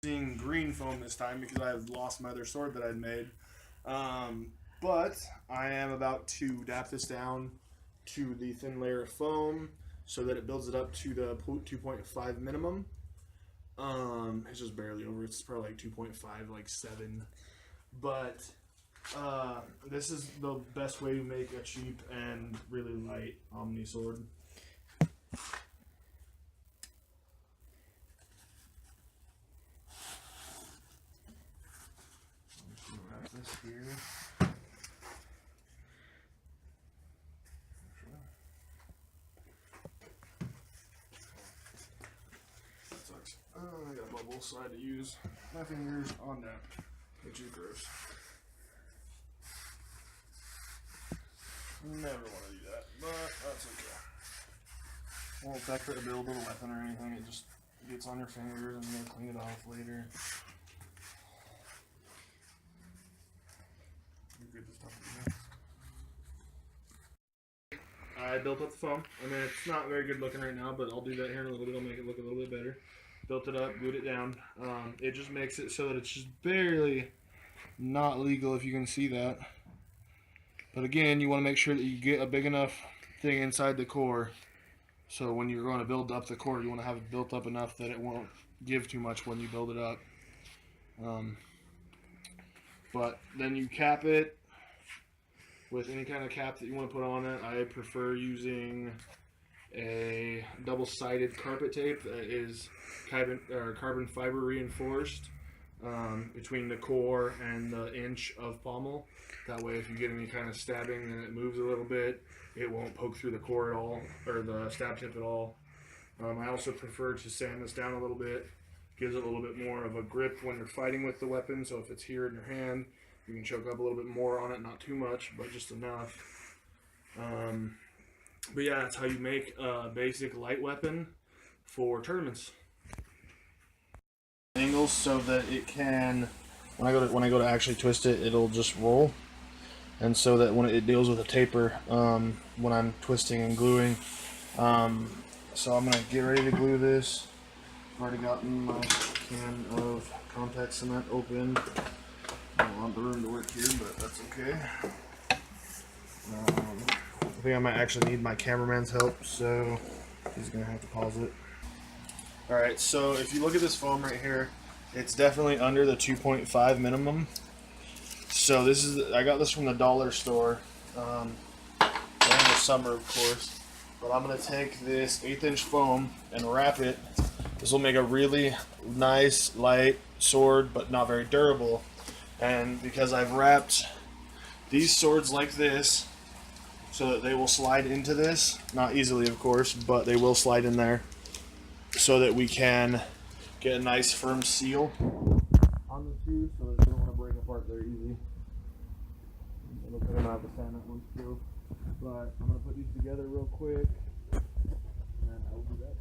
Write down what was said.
Using green foam this time because I have lost my other sword that I'd made. But I am about to dap this down to the thin layer of foam so that it builds it up to the 2.5 minimum. It's just barely over. It's probably like 2.5, like 7. But this is the best way to make a cheap and really light Omni sword. Wrap this here. That sucks. I got a bubble, so I had to use my fingers on that, which is gross. Never want to do that, but that's okay. Won't affect the build of the weapon or anything. It just gets on your fingers and you're gonna clean it off later. You're good to stuff. I built up the foam. I mean, it's not very good looking right now, but I'll do that here in a little bit. I'll make it look a little bit better. Built it up, glued it down. It just makes it so that it's just barely not legal, if you can see that. But again, you want to make sure that you get a big enough thing inside the core. So when you're going to build up the core, you want to have it built up enough that it won't give too much when you build it up. But then you cap it with any kind of cap that you want to put on it. I prefer using a double-sided carpet tape that is carbon fiber reinforced between the core and the inch of pommel. That way, if you get any kind of stabbing and it moves a little bit, it won't poke through the core at all, or the stab tip at all. I also prefer to sand this down a little bit. Gives it a little bit more of a grip when you're fighting with the weapon, so if it's here in your hand, you can choke up a little bit more on it, not too much, but just enough. But yeah, that's how you make a basic light weapon for tournaments. Angles so that it can, when I go to actually twist it, it'll just roll. And so that when it deals with a taper when I'm twisting and gluing. So I'm going to get ready to glue this. I've already gotten my can of contact cement open. I don't want the room to work here, but that's okay. I think I might actually need my cameraman's help, so he's going to have to pause it. Alright, so if you look at this foam right here, it's definitely under the 2.5 minimum. So this is, I got this from the dollar store in the summer, of course. But I'm going to take this 1/8 inch foam and wrap it. This will make a really nice, light sword, but not very durable. And because I've wrapped these swords like this, so that they will slide into this, not easily of course, but they will slide in there, so that we can get a nice firm seal on the two, so that they don't want to break apart very easy. It looks like I'm going to have to sand that one too. But I'm going to put these together real quick, and I will do that.